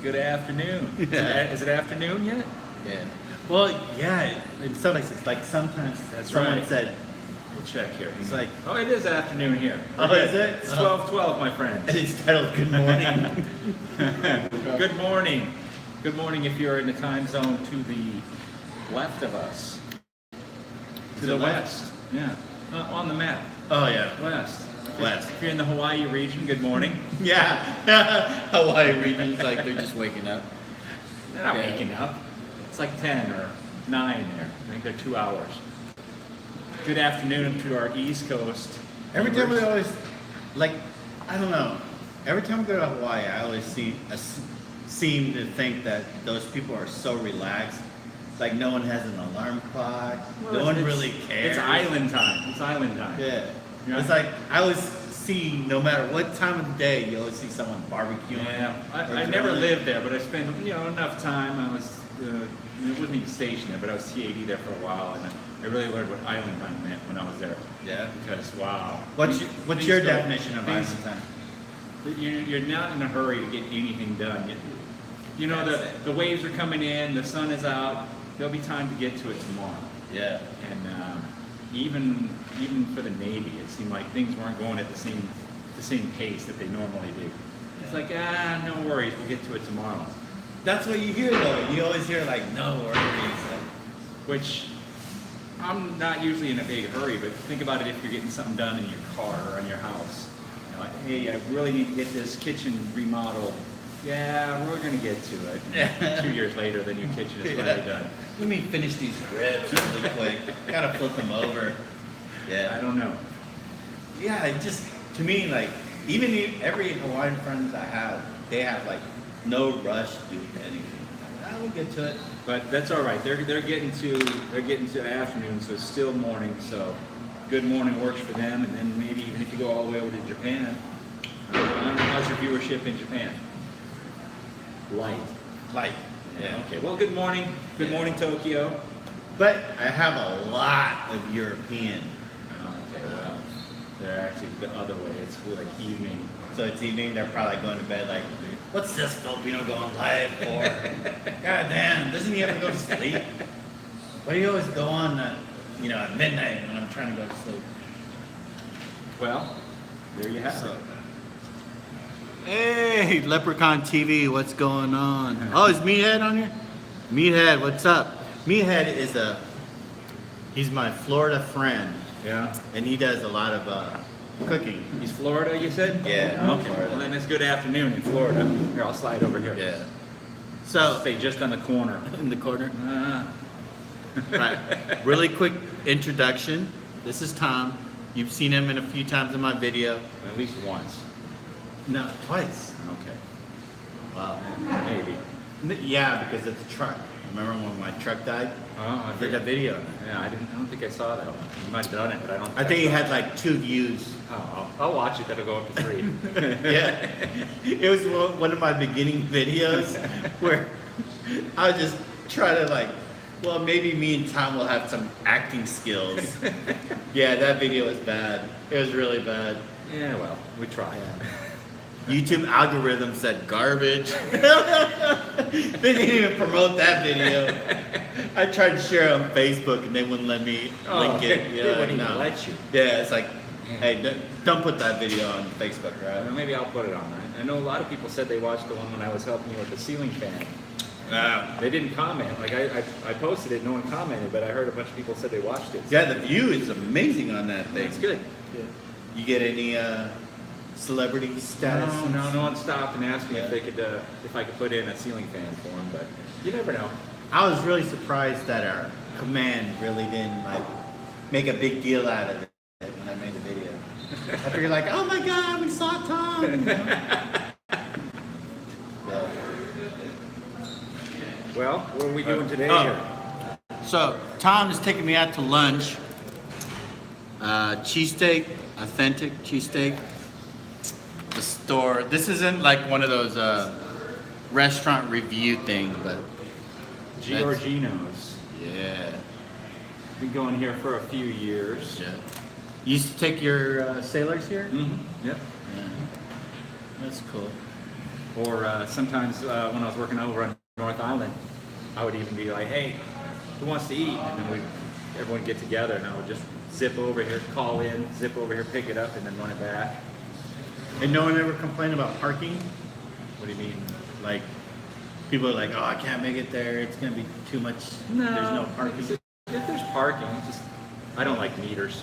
Good afternoon. Is it afternoon yet? Yeah. Well, yeah. In some places, like sometimes someone said, We'll check here. It's like, oh, it is afternoon here. Oh, is it? It's 12:12, my friend. and it's titled "Good Morning." Good morning. Good morning if you're in the time zone to the left of us. To the west. Yeah. On the map. Oh yeah. West. West. If you're in the Hawaii region, good morning. Yeah. Hawaii region's like they're just waking up. They're not waking up. It's like 10 or 9 there. I think they're 2 hours. Good afternoon to our East Coast. Every time we always, like, I don't know. Every time we go to Hawaii, I always seem to think that those people are so relaxed. Like no one has an alarm clock. Well, no one really cares. It's island time. It's island time. Yeah. Yeah. It's like I always see, no matter what time of the day, you always see someone barbecuing. Yeah. I never lived there, but I spent enough time. I was I wasn't even stationed there, but I was T80 there for a while, and I really learned what island time meant when I was there. Yeah. Because wow. What's your definition of island time? You're not in a hurry to get anything done. You know the waves are coming in, the sun is out. There'll be time to get to it tomorrow. Yeah. And even for the Navy, it seemed like things weren't going at the same pace that they normally do. It's like no worries, we'll get to it tomorrow. That's what you hear though. You always hear like no worries. Which I'm not usually in a big hurry, but think about it if you're getting something done in your car or in your house. You're like, hey, I really need to get this kitchen remodeled. Yeah, we're gonna get to it. 2 years later, then your kitchen is finally done. Let me finish these ribs really quick. Gotta flip them over. Yeah. I don't know. Yeah, it just to me like even every Hawaiian friends I have, they have like no rush to do anything. I will get to it. But that's all right. They're getting to afternoon, so it's still morning. So good morning works for them. And then maybe even if you go all the way over to Japan, I don't know, how's your viewership in Japan? Light. Yeah. Okay. Well, good morning. Good morning, Tokyo. But I have a lot of European. Okay. Well, they're actually the other way. It's like evening. So it's evening. They're probably going to bed like, what's this Filipino going live for? God damn! Doesn't he have to go to sleep? Why do you always go on at midnight when I'm trying to go to sleep? Well, there you have it. Hey, Leprechaun TV, what's going on? Oh, is Meathead on here? Meathead, what's up? Meathead he's my Florida friend. Yeah. And he does a lot of cooking. He's Florida, you said? Yeah, I'm Okay. Florida. Well, then it's good afternoon in Florida. Here, I'll slide over here. Yeah. So, Stay just on the corner. in the corner. Right. Really quick introduction. This is Tom. You've seen him in a few times in my video. At least once. No, twice. Okay. Wow. Maybe. Yeah, because it's a truck. Remember when my truck died? Oh, I did a video. Yeah, I don't think I saw that one. You might have done it, but I don't. I think he had like 2 views. Oh, I'll watch it. That'll go up to 3. Yeah. It was one of my beginning videos where I was just trying to well, maybe me and Tom will have some acting skills. Yeah, that video was bad. It was really bad. Yeah, well, we try. YouTube algorithm said garbage. They didn't even promote that video. I tried to share it on Facebook and they wouldn't let me link it. They wouldn't even let you. Yeah, it's like, hey, don't put that video on Facebook, right? Well, maybe I'll put it on. I know a lot of people said they watched the one when I was helping you with the ceiling fan. They didn't comment. Like I posted it, no one commented, but I heard a bunch of people said they watched it. Yeah, the view is amazing on that thing. It's good. Yeah. You get any celebrity status? No one stopped and asked me if I could put in a ceiling fan for them, but you never know. I was really surprised that our command really didn't make a big deal out of it when I made the video. I figured oh my God, we saw Tom. Well, what are we doing today here? So Tom is taking me out to lunch. Cheesesteak, authentic cheesesteak. The store. This isn't like one of those restaurant review thing, but Giorgino's. Yeah. Been going here for a few years. Yeah. You used to take your sailors here? Mm-hmm. Yep. Yeah. That's cool. Or sometimes when I was working over on North Island, I would even be like, hey, who wants to eat? And then everyone would get together, and I would just zip over here, call in, zip over here, pick it up, and then run it back. And no one ever complained about parking? What do you mean? Like, people are like, oh, I can't make it there. It's going to be too much. No, There's no parking. If there's parking, it's just I don't like meters.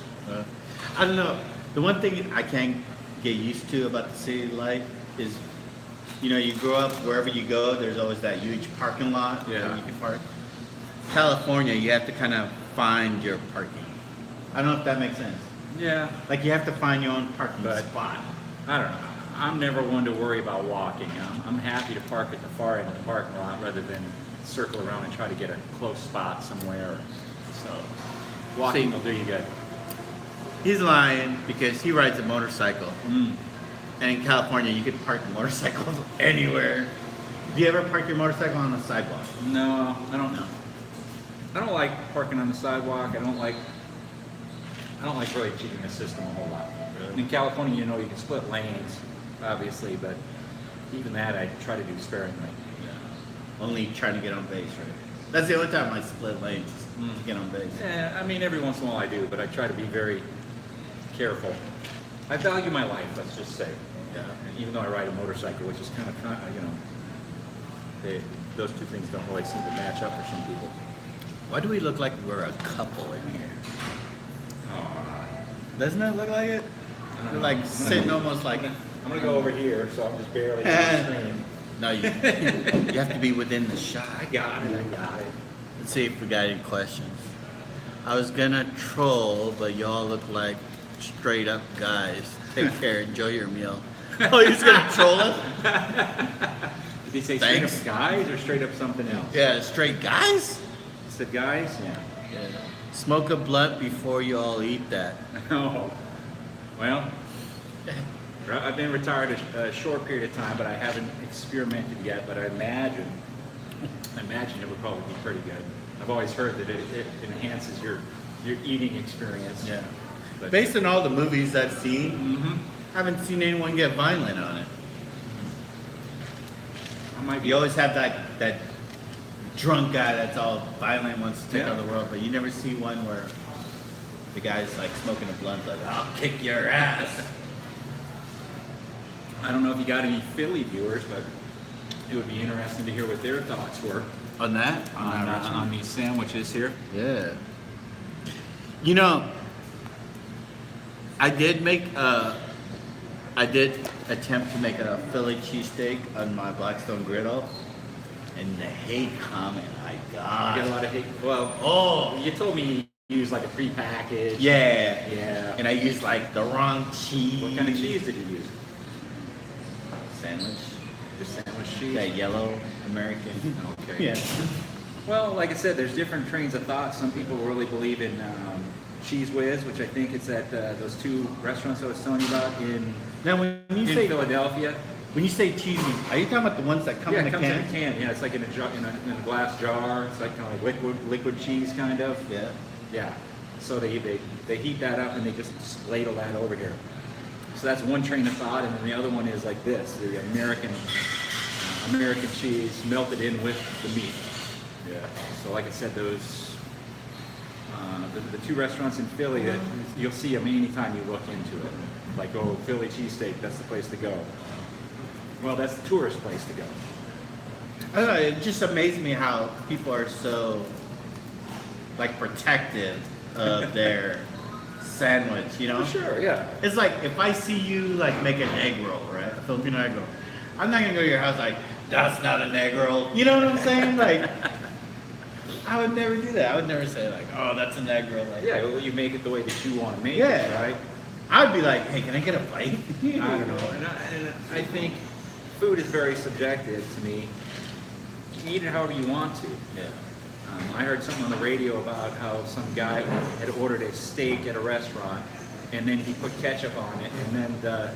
I don't know. The one thing I can't get used to about the city life is, you know, you grow up wherever you go, there's always that huge parking lot where you can park. California, you have to kind of find your parking. I don't know if that makes sense. Yeah. Like you have to find your own parking spot. I don't know. I'm never one to worry about walking. I'm happy to park at the far end of the parking lot rather than circle around and try to get a close spot somewhere. So walking will do you good. He's lying because he rides a motorcycle. And in California, you can park motorcycles anywhere. Do you ever park your motorcycle on the sidewalk? No, I don't know. I don't like parking on the sidewalk. I don't like really cheating the system a whole lot. Really? In California, you know, you can split lanes, obviously, but even that I try to do sparingly. Yeah. Only trying to get on base, right? That's the only time I split lanes to get on base. Yeah, I mean, every once in a while I do, but I try to be very careful. I value my life, let's just say. Yeah. And even though I ride a motorcycle, which is kind of, you know, those two things don't really seem to match up for some people. Why do we look like we're a couple in here? Doesn't it look like it? We're like sitting almost like... I'm going to go over here, so I'm just barely on the screen. No, you have to be within the shot. I got it. Let's see if we got any questions. I was gonna troll, but y'all look like straight up guys. Take care, enjoy your meal. Oh, he's gonna troll us? Did he say Thanks. straight up guys or straight up something else? Yeah, straight guys? He said guys? Yeah. Smoke a blunt before you all eat that. Oh, well, I've been retired a short period of time, but I haven't experimented yet, but I imagine it would probably be pretty good. I've always heard that it enhances your eating experience. Yeah. But, based on all the movies I've seen, I haven't seen anyone get violent on it. I might be. You always have that drunk guy that's all violent, wants to take over the world, but you never see one where the guy's like smoking a blunt, like, I'll kick your ass. I don't know if you got any Philly viewers, but it would be interesting to hear what their thoughts were On that? on these sandwiches here. Yeah. You know, I did attempt to make a Philly cheesesteak on my Blackstone griddle, and the hate comment I got. You get a lot of hate. Well, you told me you use like a prepackaged. Yeah. Yeah. And I used like the wrong cheese. What kind of cheese did you use? Sandwich. Just sandwich cheese? That yellow American. Okay. Yeah. Well, like I said, there's different trains of thought. Some people really believe in Cheese Whiz, which I think it's at those two restaurants I was telling you about in Philadelphia. When you say cheesy, are you talking about the ones that come in a can? Yeah, it comes in a can. Yeah, it's like in a glass jar. It's like kind of like liquid cheese, kind of. Yeah. Yeah. So they heat that up and they just ladle that over here. So that's one train of thought, and then the other one is like this: the American cheese melted in with the meat. Yeah. So like I said, those the two restaurants in Philly that you'll see them anytime you look into it. Like, oh, Philly Cheesesteak, that's the place to go. Well, that's the tourist place to go. I don't know, it just amazed me how people are so like protective of their sandwich, you know? For sure, yeah. It's like if I see you like make an egg roll, right? A Filipino egg roll. I'm not gonna go to your house like, that's not an egg roll. You know what I'm saying? Like, I would never do that. I would never say like, oh, that's an egg roll. Like, yeah, well, you make it the way that you want to make it, right? I'd be like, hey, can I get a bite? I don't know. And I think food is very subjective to me. You can eat it however you want to. Yeah. I heard something on the radio about how some guy had ordered a steak at a restaurant, and then he put ketchup on it, and then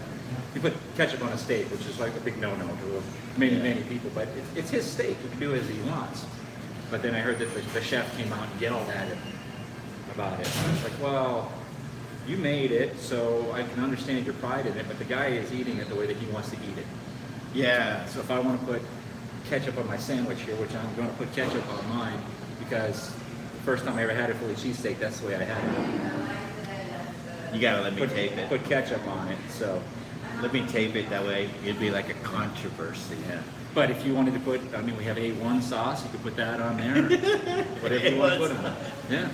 he put ketchup on a steak, which is like a big no-no to many people. But it's his steak; he can do as he wants. But then I heard that the chef came out and yelled at him about it. And I was like, well, you made it, so I can understand your pride in it, but the guy is eating it the way that he wants to eat it. Yeah. So if I want to put ketchup on my sandwich here, which I'm going to put ketchup on mine, because the first time I ever had a Philly cheesesteak, that's the way I had it. You gotta let me tape it. Put ketchup on it. So, Let me tape it, that way it'd be like a controversy. yeah. But if you wanted to put, I mean, we have A1 sauce. You could put that on there. Whatever you want to put on. Yeah.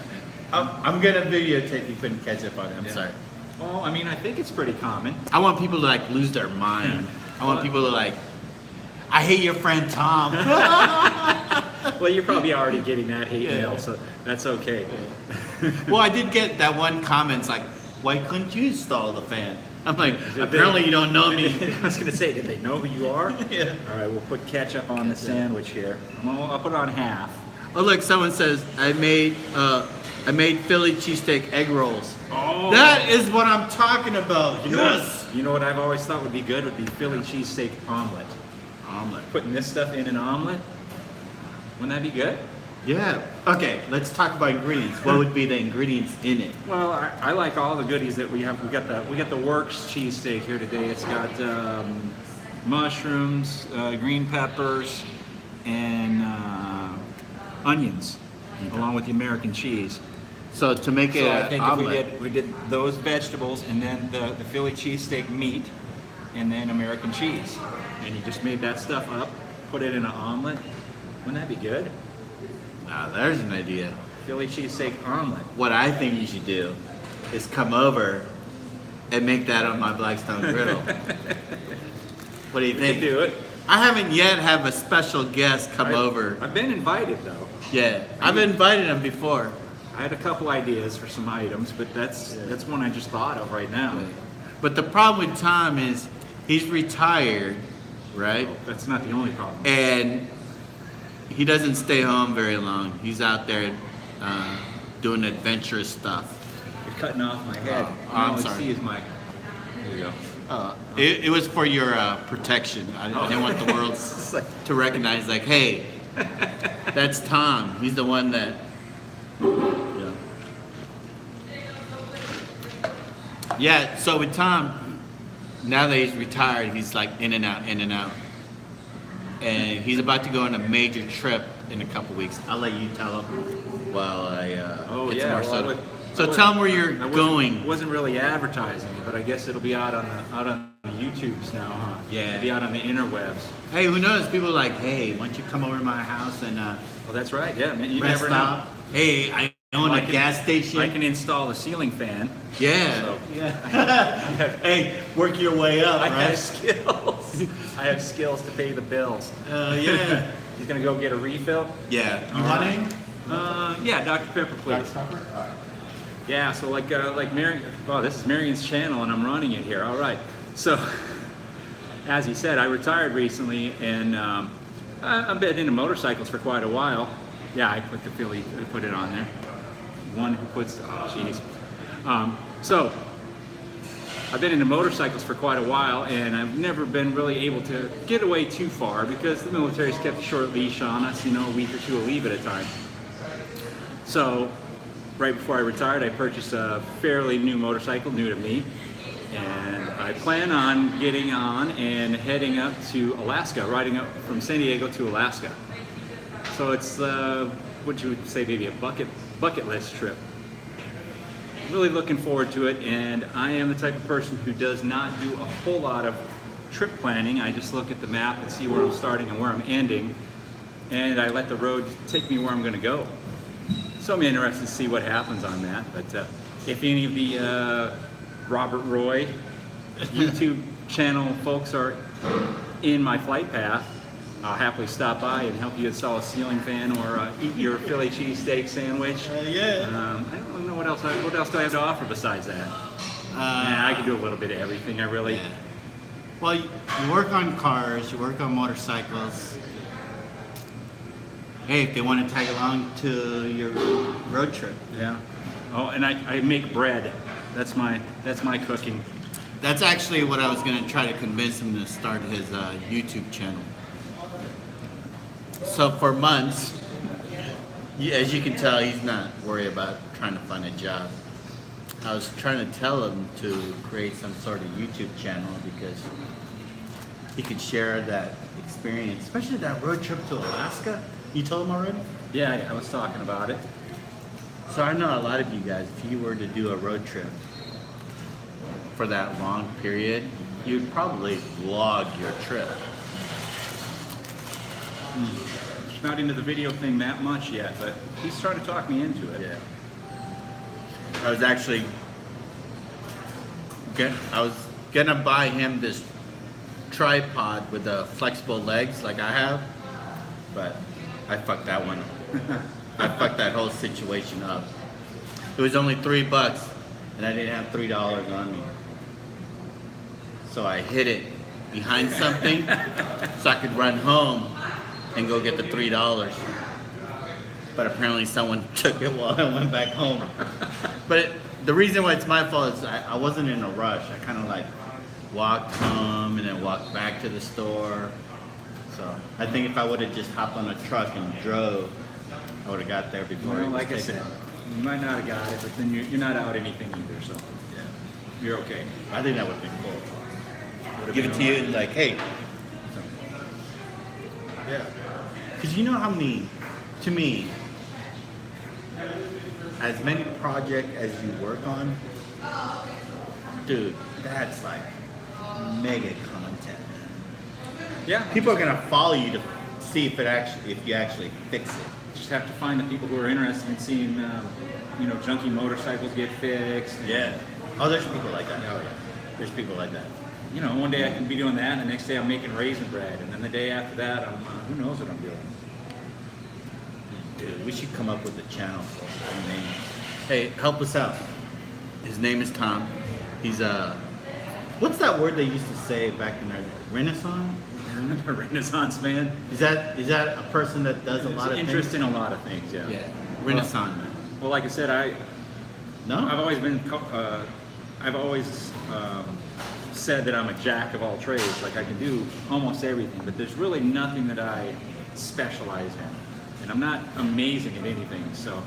I'm gonna videotape you putting ketchup on it. I'm Yeah. sorry. Well, I mean, I think it's pretty common. I want people to like lose their mind. I want people to like, I hate your friend Tom. Well, you're probably already getting that hate Yeah. mail, so that's okay. Well, I did get that one comment. It's like, why couldn't you install the fan? I'm like, apparently you don't know me. I was gonna say, did they know who you are? Yeah. All right, we'll put ketchup on the sandwich here. I'll put it on half. Oh look, someone says I made Philly cheesesteak egg rolls. Oh. That is what I'm talking about. You know what I've always thought would be good would be Philly cheesesteak omelet. Omelet. Putting this stuff in an omelet, wouldn't that be good? Yeah. Okay, let's talk about ingredients. What would be the ingredients in it? Well, I like all the goodies that we have. We got the Works cheesesteak here today. It's got mushrooms, green peppers, and onions, along with the American cheese. So to make it So I an think omelet, if we did those vegetables and then the Philly cheesesteak meat and then American cheese, and you just made that stuff up, put it in an omelet, wouldn't that be good? wow, there's an idea. Philly cheesesteak omelet. What I think you should do is come over and make that on my Blackstone griddle. What do you We think? could do it. I haven't yet have a special guest come over. I've been invited though. Yeah, I've invited him before. I had a couple ideas for some items, but that's one I just thought of right now. But the problem with Tom is he's retired, right? That's not the only problem. And he doesn't stay home very long. He's out there doing adventurous stuff. You're cutting off my head. Oh, I'm All I sorry. see is my. There you go. It was for your protection. I didn't want the world It's like, to recognize, like, hey, that's Tom. He's the one that. Yeah. Yeah. So with Tom, now that he's retired, he's like in and out, in and out, and he's about to go on a major trip in a couple weeks. I'll let you tell him while I get some more soda. So tell him where you're going. Wasn't really advertising it, but I guess it'll be out on the YouTubes now, huh? Yeah. It'll be out on the interwebs. Hey, who knows? People are like, hey, why don't you come over to my house and Well, that's right. Yeah, man, you rest never know. out? Hey, I own a gas station. I can install a ceiling fan. Yeah. So- Yeah. Hey, work your way up, I right? have skills. I have skills to pay the bills. Yeah. He's gonna go get a refill. Yeah. You All want right. any? Yeah, Dr. Pepper, please. Yeah, so like Mary, oh, this is Marion's channel and I'm running it here. All right. So, as he said, I retired recently and I've been into motorcycles for quite a while. Yeah, I put the Philly, I put it on there. One who puts, oh, jeez. So, I've been into motorcycles for quite a while and I've never been really able to get away too far because the military's kept a short leash on us, you know, a week or two of leave at a time. So, right before I retired, I purchased a fairly new motorcycle, new to me, and I plan on getting on and heading up to Alaska, riding up from San Diego to Alaska. So it's, what you would say, maybe a bucket list trip. Really looking forward to it, and I am the type of person who does not do a whole lot of trip planning. I just look at the map and see where I'm starting and where I'm ending, and I let the road take me where I'm going to go. So I'm interested to see what happens on that. But if any of the Robert Roy YouTube channel folks are in my flight path, I'll happily stop by and help you install a ceiling fan or eat your Philly cheesesteak sandwich. Yeah. I don't know what else do I have to offer besides that. I can do a little bit of everything. I really. Yeah. Well, you work on cars, you work on motorcycles. Hey, if they want to tag along to your road trip. Yeah. Oh, and I make bread. That's my cooking. That's actually what I was going to try to convince him to start his YouTube channel. So for months, as you can tell, he's not worried about trying to find a job. I was trying to tell him to create some sort of YouTube channel because he could share that experience, especially that road trip to Alaska. You told him already? Yeah, I was talking about it. So I know a lot of you guys, if you were to do a road trip for that long period, you'd probably vlog your trip. He's not into the video thing that much yet, but he's trying to talk me into it. Yeah. I was actually gonna buy him this tripod with the flexible legs like I have, but I fucked that one up. I fucked that whole situation up. It was only $3 and I didn't have $3 on me. So I hid it behind something so I could run home and go get the $3. But apparently someone took it while I went back home. But the reason why it's my fault is I wasn't in a rush. I kind of like walked home and then walked back to the store. So I think if I would have just hopped on a truck and drove, I would have got there before. Well, like I said, you might not have got it, but then you're not out anything either, so Yeah. you're okay. I think that would have been cool. Would've Give been it to you alright. and like, hey. Yeah. Because you know how many, to me, as many projects as you work on, dude, that's like mega content. Yeah, People are gonna follow you to see if you actually fix it. just have to find the people who are interested in seeing, junky motorcycles get fixed. Yeah. Oh, there's people like that. Oh, yeah. There's people like that. One day I can be doing that, and the next day I'm making raisin bread, and then the day after that, I'm who knows what I'm doing. Dude, we should come up with a channel for his name. Hey, help us out. His name is Tom. He's what's that word they used to say back in the Renaissance? A Renaissance man. Is that a person that does a lot of interest things? in a lot of things. Yeah. Yeah, Renaissance man. Well, like I said, I've No? always been, I've always said that I'm a jack of all trades. Like I can do almost everything, but there's really nothing that I specialize in, and I'm not amazing at anything. So.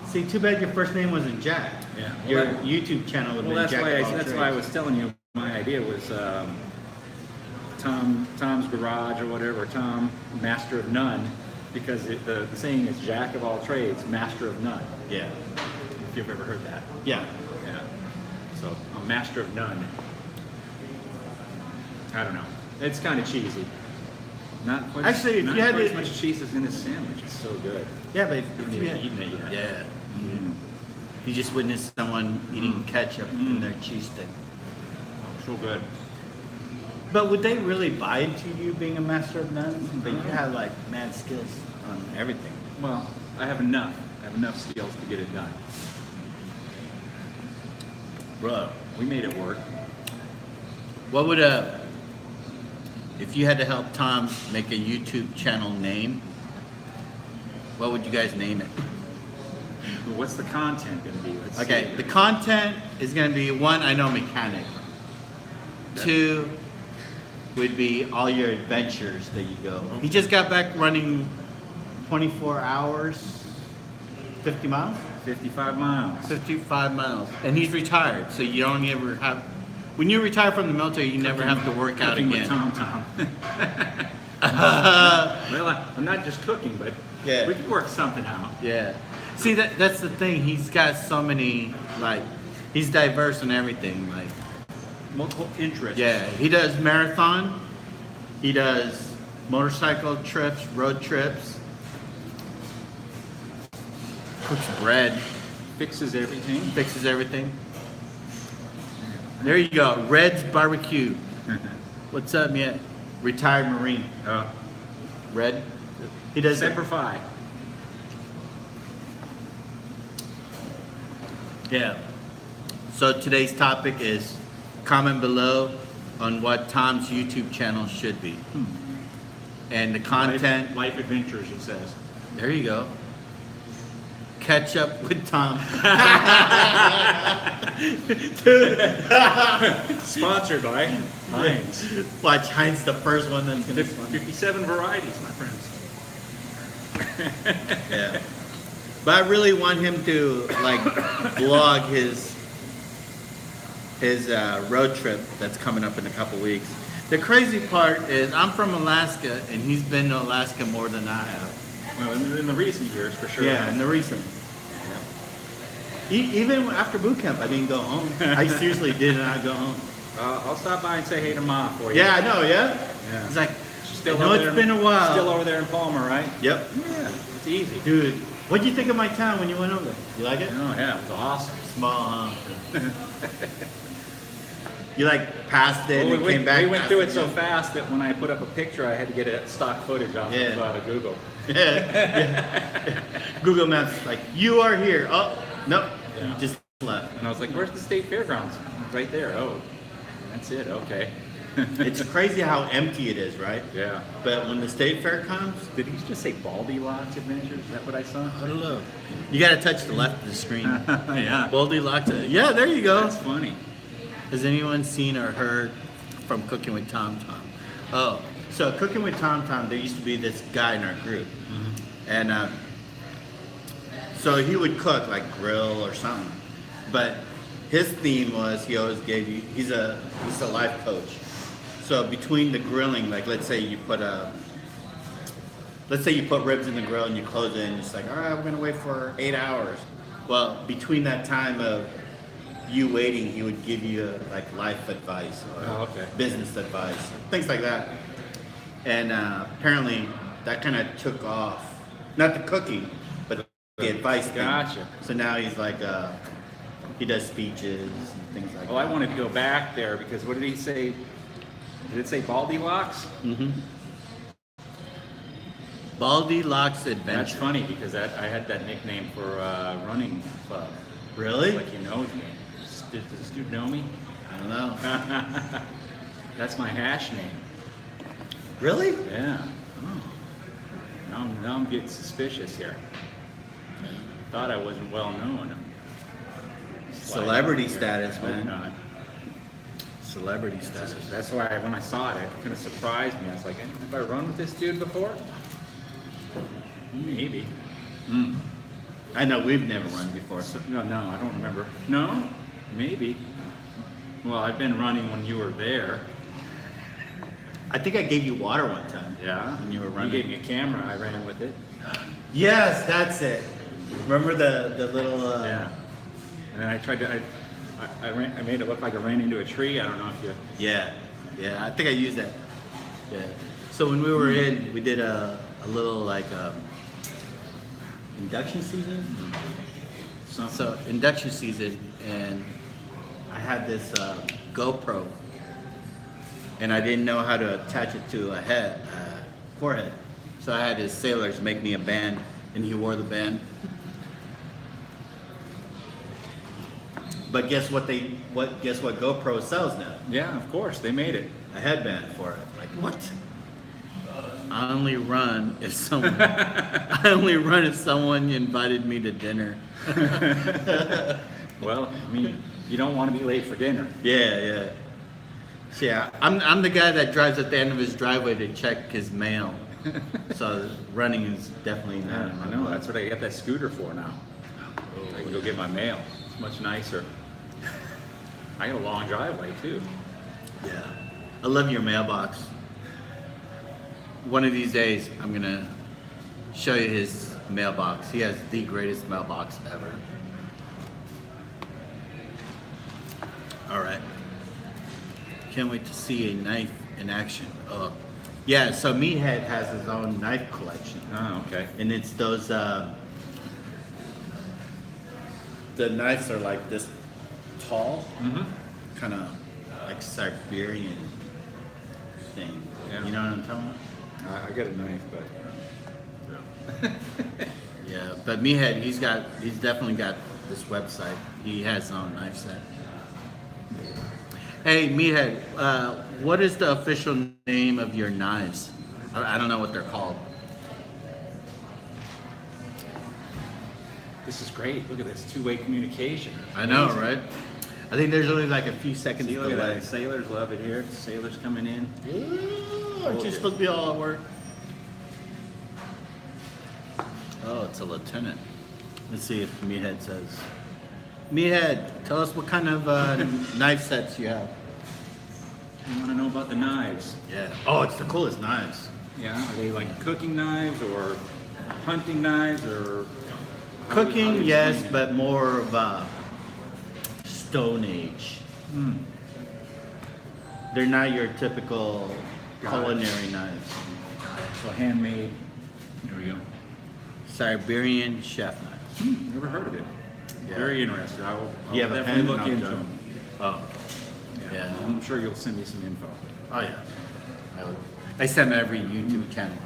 See, too bad your first name wasn't Jack. Yeah. Your Well, YouTube channel would have Well, been Jack of all that's trades. why I was telling you my idea was Tom's Garage or whatever, Tom Master of None, because the saying is Jack of all trades, Master of none. Yeah. If you've ever heard that. Yeah. Yeah. So I'm Master of None. I don't know. It's kind of cheesy. Not quite, Actually, if not you had quite to- as much cheese as in this sandwich. It's so good. Yeah, but Haven't even eaten it yet. Yeah. You just witnessed someone eating ketchup in their cheesesteak. So good. But would they really buy into you being a master of none? But you have like mad skills on everything. Well, I have enough. I have enough skills to get it done. Bro, We made it work. what would if you had to help Tom make a YouTube channel name, what would you guys name it? Well, what's the content going to be? Let's Okay, see. the content is going to be one, I know mechanic. Two would be all your adventures that you go. He just got back running 24 hours, 50 miles? 55 miles. 55 miles. And he's retired, so you don't ever have, when you retire from the military, you never have to work out Cooking with again. Tom. Well, I'm not just cooking, but Yeah. we can work something out. Yeah. See, that's the thing. He's got so many, like, he's diverse in everything. Like, Multiple interests. yeah, he does marathon. He does motorcycle trips, road trips. Cooks bread, Fixes everything. fixes everything. There you go. Red's Barbecue. What's up, man? Retired Marine. Red. He does Semper Fi. Yeah. So today's topic is comment below on what Tom's YouTube channel should be. And the content, Life adventures, it says. there you go. Catch up with Tom. Sponsored by Heinz. Watch Heinz, the first one that's gonna be fun. 57 varieties, my friends. Yeah. But I really want him to like vlog his road trip that's coming up in a couple weeks. The crazy part is I'm from Alaska, and he's been to Alaska more than I have. Well, in the recent years, for sure. Yeah, in the recent. Even after boot camp, I didn't go home. I seriously did not go home. I'll stop by and say hey to Ma for you. Yeah, I know, yeah? Yeah. It's like, Still I know over it's there- been a while. Still over there in Palmer, right? Yep. Yeah, it's easy. Dude, what'd you think of my town when you went over there? You like it? Oh yeah, it was awesome. Small, huh? You like passed it Well, and came back? we went through it so yeah. fast that when I put up a picture, I had to get a stock footage off Yeah. of Google. Yeah. Google Maps, like, you are here. Oh, no, Yeah. you just left. And I was like, "Where's the state fairgrounds?" Right there. Oh, that's it. Okay. It's crazy how empty it is, right? Yeah. But when the state fair comes, Did he just say Baldy Locks Adventures? Is that what I saw? I don't know. You gotta touch the left of the screen. Yeah. Baldy locked it. Yeah, there you go. That's funny. Has anyone seen or heard from Cooking with Tom Tom? Oh, so Cooking with Tom Tom, there used to be this guy in our group, and so he would cook like grill or something, but his theme was he always gave you. He's a life coach. So between the grilling, like let's say you put ribs in the grill and you close it, and it's like, all right, we're gonna wait for 8 hours. Well, between that time of you waiting, he would give you like life advice or Oh, okay. business advice, things like that. And apparently that kind of took off. Not the cooking, but the advice thing. Gotcha. So now he's like, he does speeches and things like Well, I that. wanted to go back there because what did he say? Did it say Baldy Locks? Mm-hmm. Baldy Locks That's Adventure. funny because I had that nickname for running club. Really? Like he knows me. Does this dude know me? I don't know. That's my hash name. Really? Yeah. Now I'm getting suspicious here. Thought I wasn't well known. Celebrity status, Hope man. not. Celebrity status. That's why when I saw it, it kind of surprised me. I was like, have I run with this dude before? Maybe. I know we've never run before. No, I don't remember. No? Maybe. Well, I've been running when you were there. I think I gave you water one time. Yeah. When you were running. You gave me a camera, I ran with it. Yes, that's it. Remember the little. Yeah. And then I tried to, I made it look like I ran into a tree. I don't know if you. Yeah, I think I used that. Yeah. So when we were in, we did a little like induction season. So induction season, and I had this GoPro, and I didn't know how to attach it to a forehead. So I had his sailors make me a band, and he wore the band. But guess what GoPro sells now? Yeah, of course, they made it. A headband for it. Like what? I only run if someone invited me to dinner. Well, I mean, you don't want to be late for dinner. Yeah. Yeah, I'm the guy that drives at the end of his driveway to check his mail. So running is definitely not in my I know, blood. that's what I got that scooter for now. I can go get my mail. It's much nicer. I got a long driveway too. Yeah. I love your mailbox. One of these days, I'm gonna show you his mailbox. He has the greatest mailbox ever. All right. Can't wait to see a knife in action. Oh, yeah. So Meathead has his own knife collection, Oh, okay. and it's those. The knives are like this tall, kind of like Siberian thing. Yeah. You know what I'm talking about? I got a knife, but Yeah, but Meathead, he's definitely got this website. He has his own knife set. Hey, Meathead, what is the official name of your knives? I don't know what they're called. this is great. Look at this two-way communication. I know, Amazing. right? I think there's only like a few seconds See, look at delay. that. Sailors love it here. Sailors coming in. Ooh, aren't you supposed to be all at work? Oh, it's a lieutenant. Let's see if Meathead says. Meathead, tell us what kind of knife sets you have. You want to know about the knives? Yeah. Oh, it's the coolest knives. Yeah, are they like cooking knives or hunting knives or Cooking, yes, explain it? but more of a Stone Age. Mm. They're not your typical Got it. culinary knives. So handmade. There we go. Siberian chef knives. Never heard of it. Yeah. Very interested. I'll You have a definitely pen? look I'll into jump. them. Oh, Yeah. I'm sure you'll send me some info. oh yeah. I send every YouTube channel.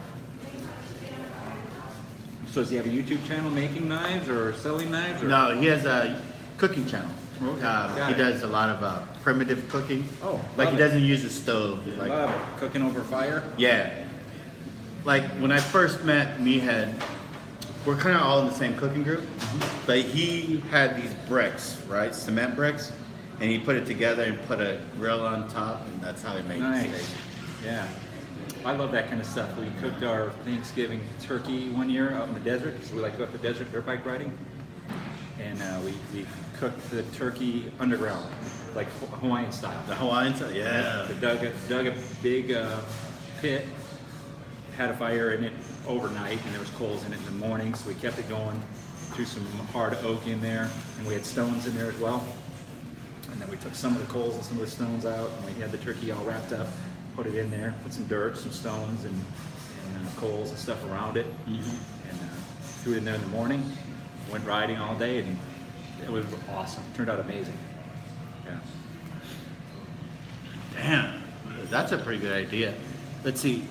So does he have a YouTube channel making knives or selling knives? Or? No, he has a cooking channel. Okay, got He it. does a lot of primitive cooking. Oh, Like he love it. doesn't use a stove. Like, Love it. Cooking over fire. yeah. Like when I first met Meathead, we're kind of all in the same cooking group, but he had these bricks, right? Cement bricks, and he put it together and put a grill on top, and that's how he made the steak. Nice. Yeah. I love that kind of stuff. We cooked our Thanksgiving turkey one year out in the desert. So we like to go up the desert dirt bike riding. And we cooked the turkey underground, like Hawaiian style. The Hawaiian style, yeah. We dug a big pit, had a fire in it overnight, and there was coals in it in the morning, so we kept it going, threw some hard oak in there, and we had stones in there as well. And then we took some of the coals and some of the stones out, and we had the turkey all wrapped up, put it in there, put some dirt, some stones, and coals and stuff around it, and threw it in there in the morning. Went riding all day, and it was awesome. Turned out amazing. Yeah. Damn, that's a pretty good idea. Let's see.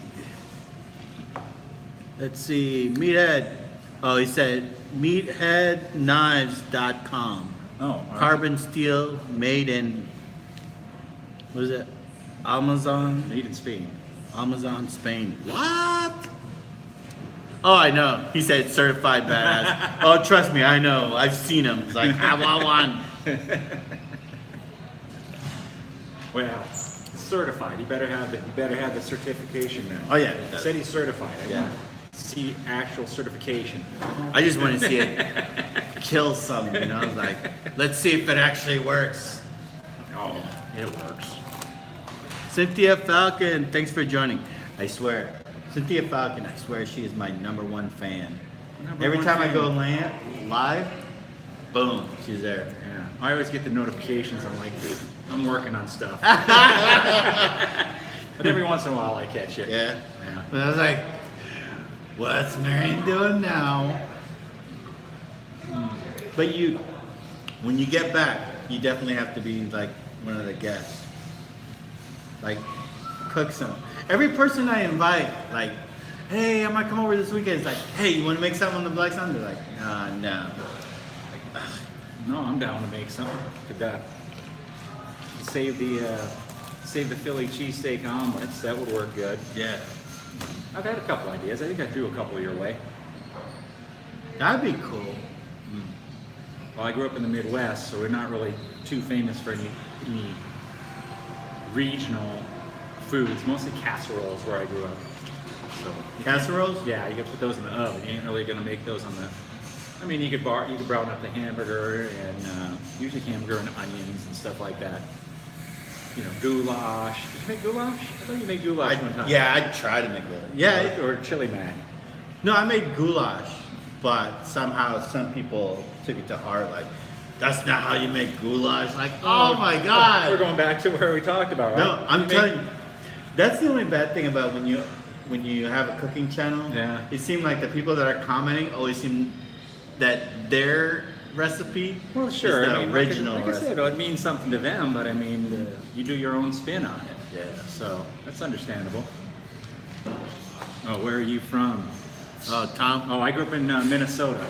Meathead. Oh, he said meatheadknives.com. Oh, all right. Carbon steel made in, what is it? Amazon, Made in Spain. Spain. What? Oh, I know. He said certified badass. Oh, trust me, I know. I've seen him. It's like, I want one. Well, certified. You better have the certification now. Oh, yeah. Said he's certified. I Yeah. want to see actual certification. I just want to see it kill something, you know? Like, let's see if it actually works. Oh, it works. Cynthia Falcon, thanks for joining. I swear, Cynthia Falcon, I swear she is my #1 fan. Number Every one time I fan. go live, boom, she's there. Yeah. I always get the notifications. I'm like, dude, I'm working on stuff. But every once in a while I catch it. Yeah. Yeah. And I was like, what's Marion doing now? But when you get back, you definitely have to be like one of the guests. Like, cook some. Every person I invite, like, hey, I might come over this weekend. It's like, hey, you want to make something on the Black Sun? They're like, no. No, I'm down to make something. Could save the Philly cheesesteak omelets. That would work good. Yeah. I've had a couple ideas. I think I threw a couple your way. That'd be cool. Well, I grew up in the Midwest, so we're not really too famous for any regional foods. Mostly casseroles where I grew up. So Casseroles? yeah, you could put those in the oven. You ain't really gonna make those on the. I mean, you could brown up the hamburger and usually hamburger and onions and stuff like that. You know, goulash. Did you make goulash? I thought you made goulash one time. Yeah, I try to make that. Yeah. Or chili mac. No, I made goulash, but somehow some people took it to heart. Like, that's not how you make goulash. Like, oh my We're god. going back to where we talked about, right? No, I'm telling you, that's the only bad thing about when you have a cooking channel. Yeah. It seemed like the people that are commenting always seem that their recipe Well, sure. is the I mean, original like I recipe. said, it means something to them, but I mean, you do your own spin on it. Yeah. So that's understandable. Oh, where are you from? Oh, Tom. Oh, I grew up in Minnesota.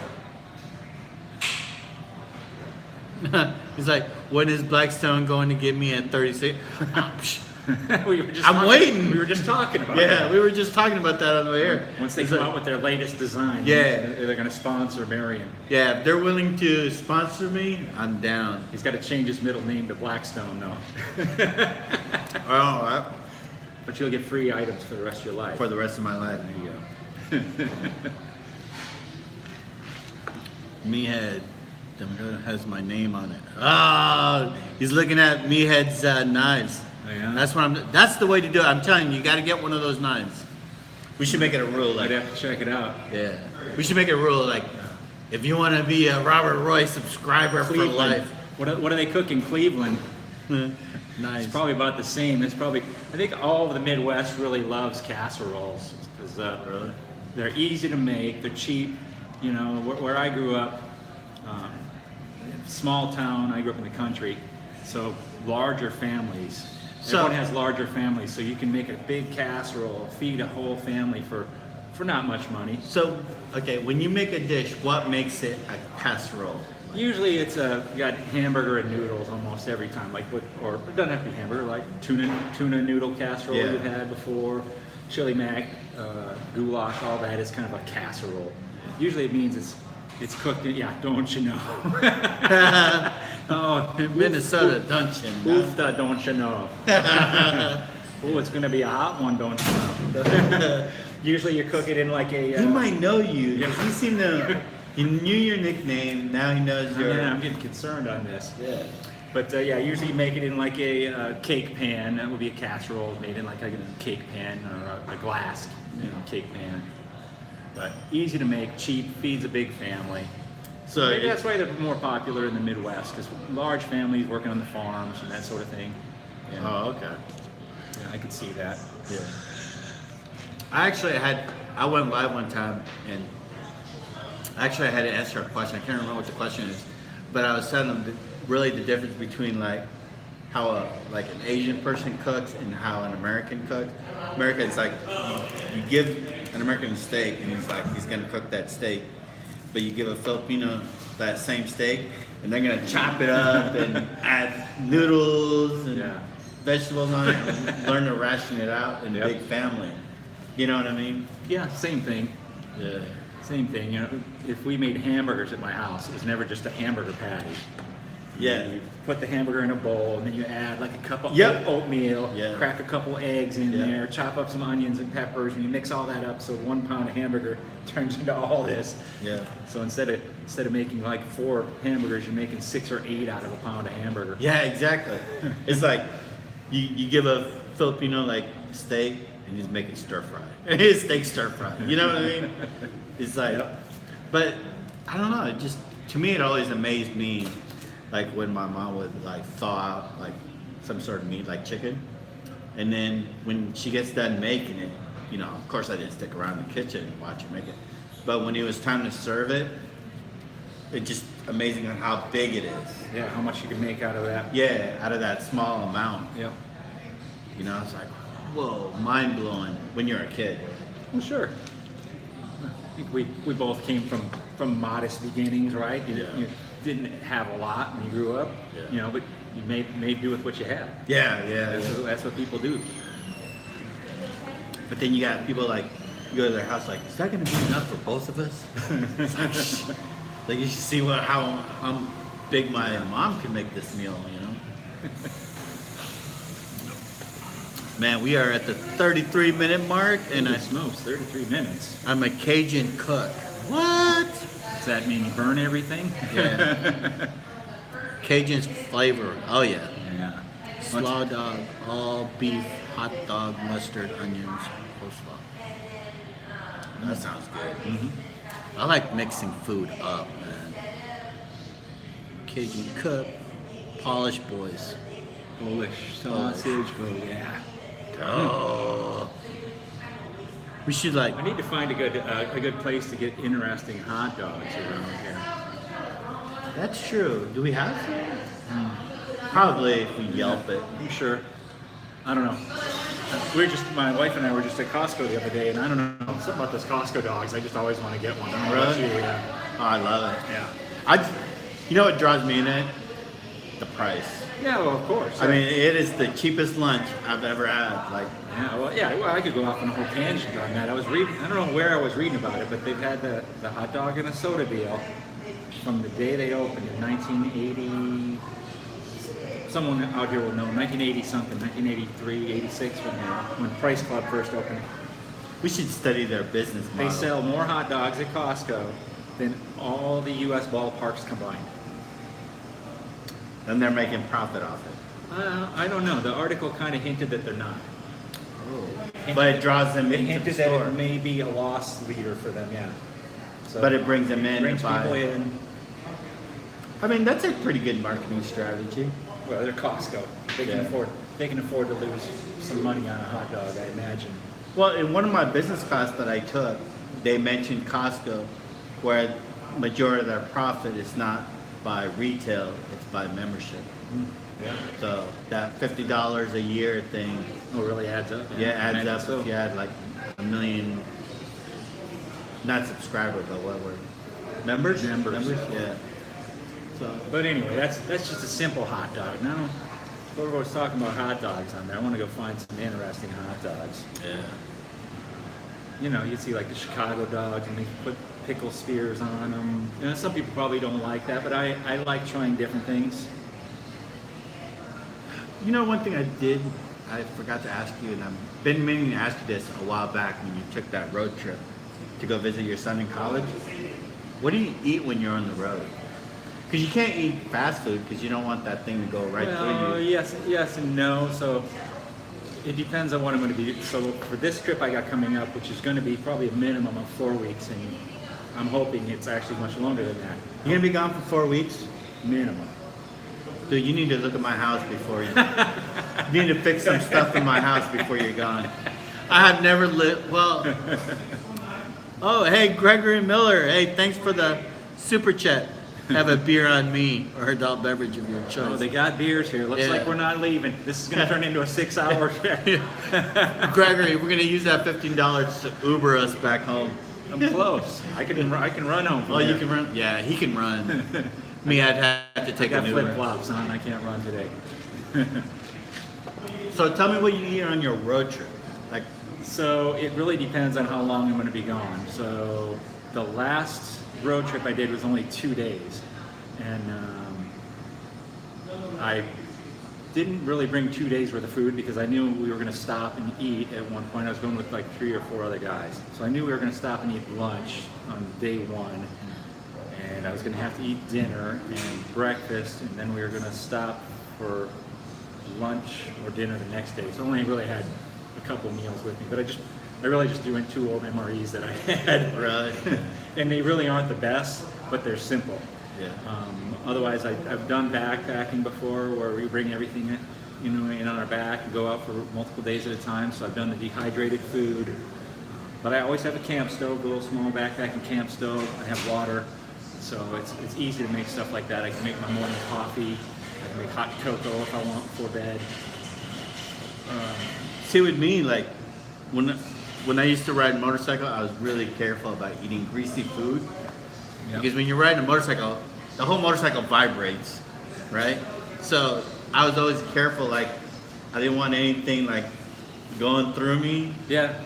He's like, when is Blackstone going to give me a 36? We were just I'm waiting. We were just talking about Yeah, that. we were just talking about that on the air. Once they It's come like- out with their latest design, Yeah. they're going to sponsor Marion. Yeah, if they're willing to sponsor me, I'm down. He's got to change his middle name to Blackstone, though. Oh, But you'll get free items for the rest of your life. for the rest of my life. There you go. Meathead has my name on it. Oh, he's looking at Meathead's knives. Oh, yeah? That's the way to do it. I'm telling you, you got to get one of those knives. We should make it a rule. I'd Like, have to check it out. yeah, we should make it a rule. Like, if you want to be a Robert Roy subscriber for Cleveland. life, What do they cook in Cleveland? nice. It's probably about the same. It's probably, I think all of the Midwest really loves casseroles because Really? they're easy to make, they're cheap. You know, where I grew up, small town, I grew up in the country, so larger families. So- Everyone has larger families, so you can make a big casserole, feed a whole family for not much money. So, okay, when you make a dish, what makes it a casserole? Usually it's you got hamburger and noodles almost every time, or it doesn't have to be hamburger, like tuna noodle casserole Yeah. you've had before, chili mac, goulash, all that is kind of a casserole. Usually it means it's cooked in, yeah, don't you know? Oh, In Minnesota, don't you know? oofta, don't you know? Oh, it's gonna be a hot one, don't you know? Usually you cook it in like a. He might know you. 'Cause he seemed to. He knew your nickname. Now he knows your. Yeah, I'm getting concerned on this. Yeah. But yeah, usually you make it in like a cake pan. That would be a casserole made in like a cake pan or a glass, cake pan. But easy to make, cheap, feeds a big family. So Maybe that's why they're more popular in the Midwest, because large families working on the farms and that sort of thing. And, Oh, okay. yeah, I could see that. Yeah. I went live one time and actually I had to answer a question. I can't remember what the question is, but I was telling them really the difference between like how an Asian person cooks and how an American cooks. America is like you give an American a steak and he's gonna cook that steak, but you give a Filipino that same steak and they're gonna chop it up and add noodles and Yeah. vegetables on it and learn to ration it out in a Yep. big family. You know what I mean? Yeah, same thing. Yeah. Same thing. You know, if we made hamburgers at my house, it was never just a hamburger patty. Yeah. You put the hamburger in a bowl, and then you add like a cup of Yep. oatmeal, Yeah. crack a couple eggs in Yeah. there, chop up some onions and peppers, and you mix all that up. So 1 pound of hamburger turns into all this. Yeah. So instead of making like 4 hamburgers, you're making 6 or 8 out of a pound of hamburger. Yeah, exactly. It's like you give a Filipino like steak and he's making stir fry. His steak stir fry. You know what I mean? It's like, Yep. but I don't know. It just to me it always amazed me, like when my mom would like thaw out like some sort of meat like chicken, and then when she gets done making it, you know, of course I didn't stick around in the kitchen and watch her make it, but when it was time to serve it, it's just amazing on how big it is. Yeah, how much you can make out of that. Yeah, out of that small amount. Yep. You know, it's like, whoa, mind blowing when you're a kid. Well, sure. I think we both came from modest beginnings, right? You didn't have a lot when you grew up, Yeah. but you made do with what you had. Yeah, yeah. That's what people do. But then you got people like, you go to their house like, is that going to be enough for both of us? Like you should see how big my mom can make this meal, you know? Man, we are at the 33-minute mark, and Holy smokes, 33 minutes. I'm a Cajun cook. What? Does that mean you burn everything? Yeah. Cajun's flavor. Oh yeah. Yeah. Slaw dog, all beef, hot dog, mustard, onions, coleslaw. That sounds good. I like mixing food up, man. Cajun cook, Polish boys. Polish sausage. Oh yeah. Oh. We should like. I need to find a good place to get interesting hot dogs around here. That's true. Do we have some? Probably if we Yelp it. I'm sure. I don't know. My wife and I were just at Costco the other day, and I don't know, something about those Costco dogs. I just always want to get one. I don't know about Really? you, yeah. Oh, I love it. Yeah. You know what draws me in it? The price. Yeah, well, of course. I mean, it is the cheapest lunch I've ever had. Like, Well, I could go off on a whole tangent on that. I was reading, I don't know where I was reading about it, but they've had the hot dog and a soda deal from the day they opened in 1980. Someone out here will know, 1980 something, 1983, 86 when Price Club first opened. we should study their business model. They sell more hot dogs at Costco than all the U.S. ballparks combined. And they're making profit off it. I don't know. The article kind of hinted that they're not. But it draws them It into hinted the that store. it may be a loss leader for them, yeah. So But it brings them in. brings to buy. people in. I mean, that's a pretty good marketing strategy. Well, they're Costco. They can Yeah. afford. They can afford to lose some money on a hot dog, I imagine. Well, in one of my business class that I took, they mentioned Costco, where majority of their profit is not by retail, it's by membership. Yeah. So that $50 a year thing, Oh, it really adds up. yeah, adds Imagine up so. if you had like 1 million, not subscribers, but what were members? Members. Yeah. So, But anyway, that's just a simple hot dog. Now, before I was talking about hot dogs on there, I want to go find some interesting hot dogs. yeah. You know, you see like the Chicago dogs, and they put pickle spears on them. You know, some people probably don't like that, but I like trying different things. You know, one thing I forgot to ask you, and I've been meaning to ask you this a while back when you took that road trip to go visit your son in college. What do you eat when you're on the road? Because you can't eat fast food because you don't want that thing to go right Well, through you. yes and no. So it depends on what I'm going to be. So for this trip I got coming up, which is going to be probably a minimum of 4 weeks, and I'm hoping it's actually much longer than that. You're gonna be gone for 4 weeks? Minimum. Dude, you need to look at my house before you. You need to fix some stuff in my house before you're gone. I have never lived. Well. Oh, hey, Gregory Miller. Hey, thanks for the super chat. Have a beer on me or adult beverage of your choice. Oh, they got beers here. Looks Yeah. like we're not leaving. This is going to turn into a 6-hour trip. Gregory, we're gonna use that $15 to Uber us back home. I'm close. I can run home. From Oh, you here. can run? Yeah, he can run. Me, I'd have to I take got an Uber. flip flops on. I can't run today. So tell me what you eat on your road trip. Like, So it really depends on how long I'm going to be gone. So the last road trip I did was only 2 days, and I didn't really bring 2 days worth of food because I knew we were going to stop and eat at one point. I was going with like 3 or 4 other guys, so I knew we were going to stop and eat lunch on day 1, and I was going to have to eat dinner and breakfast, and then we were going to stop for lunch or dinner the next day. So I only really had a couple meals with me, but I really just doing 2 old MREs that I had. really? And they really aren't the best, but they're simple. Yeah. Otherwise, I've done backpacking before where we bring everything in on our back and go out for multiple days at a time. So I've done the dehydrated food, but I always have a camp stove, a little small backpacking camp stove. I have water, so it's easy to make stuff like that. I can make my morning coffee. I can make hot cocoa if I want before bed. See, with me, like, when I used to ride a motorcycle, I was really careful about eating greasy food. Yeah. Because when you're riding a motorcycle, the whole motorcycle vibrates, right? So I was always careful, like, I didn't want anything, like, going through me. Yeah.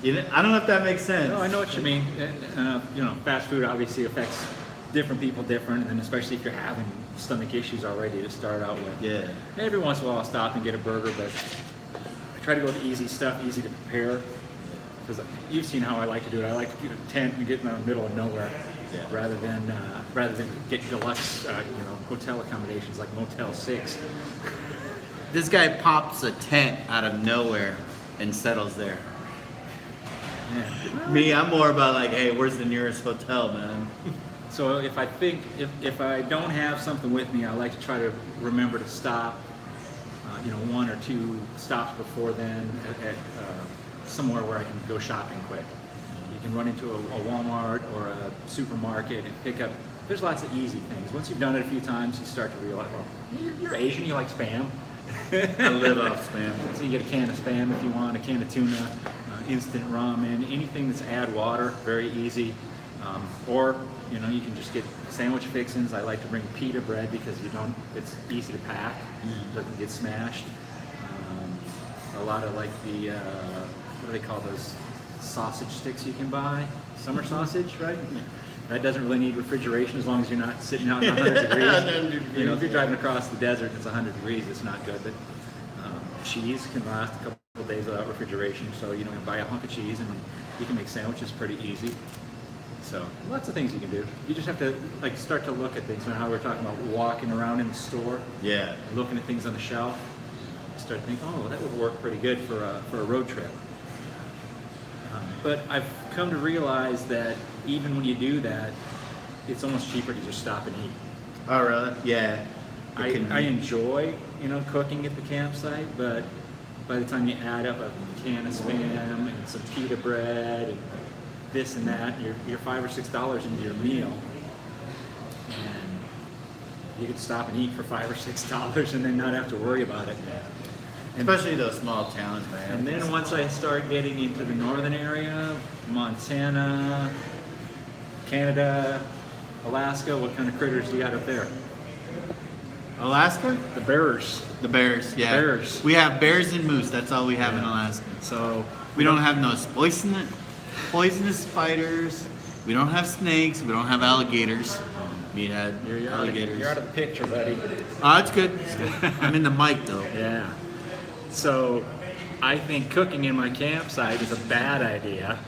I don't know if that makes sense. No, I know what you mean. Fast food obviously affects different people different, and then especially if you're having stomach issues already to start out with. Yeah. Every once in a while I'll stop and get a burger, but I try to go with easy stuff, easy to prepare. Because you've seen how I like to do it. I like to get a tent and get in the middle of nowhere, Yeah. rather than get deluxe, hotel accommodations like Motel 6. This guy pops a tent out of nowhere and settles there. Yeah. Me, I'm more about like, hey, where's the nearest hotel, man? So if I don't have something with me, I like to try to remember to stop, 1 or 2 stops before then at somewhere where I can go shopping quick. You can run into a Walmart or a supermarket and pick up. There's lots of easy things. Once you've done it a few times, you start to realize, well, you're Asian, you like Spam. I live off spam. So you get a can of Spam if you want, a can of tuna, instant ramen, anything that's add water, very easy. Or you can just get sandwich fixins. I like to bring pita bread because it's easy to pack, doesn't get smashed. A lot of like the what do they call those sausage sticks you can buy? Summer sausage, right? That doesn't really need refrigeration as long as you're not sitting out in 100 degrees. 100 degrees, If you're driving across the desert and it's 100 degrees, it's not good. But cheese can last a couple of days without refrigeration. So you buy a hunk of cheese and you can make sandwiches pretty easy. So lots of things you can do. You just have to like start to look at things. You know how we're talking about walking around in the store, Yeah. looking at things on the shelf. Start thinking, oh, that would work pretty good for a road trip. But I've come to realize that even when you do that, it's almost cheaper to just stop and eat. Oh, really? Yeah. I enjoy, cooking at the campsite, but by the time you add up a can of Spam and some pita bread and this and that, you're $5 or $6 into your meal, and you could stop and eat for $5 or $6 and then not have to worry about it. Especially those small towns, man. And then once I start getting into the northern area, Montana, Canada, Alaska, what kind of critters do you got up there? Alaska? The bears. The bears, yeah. Bears. We have bears and moose. That's all we have in Alaska. So We don't have no poisonous spiders. We don't have snakes. We don't have alligators. We had alligators. You're out of the picture, buddy. Oh, that's good. That's good. I'm in the mic though. Yeah. So I think cooking in my campsite is a bad idea.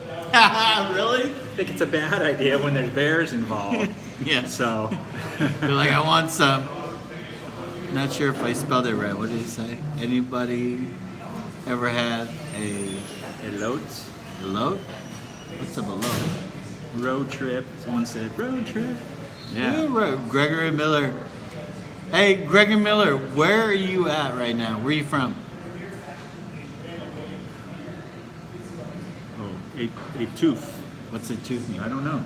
Really? I think it's a bad idea when there's bears involved. Yeah. So They're like, I want some. Not sure if I spelled it right. What did he say? Anybody ever had a elote, load? What's a load? road trip. Someone said road trip. Yeah, right. Gregory Miller. Hey, Gregory Miller, where are you at right now? Where are you from? Oh, a tooth. What's a tooth mean? I don't know.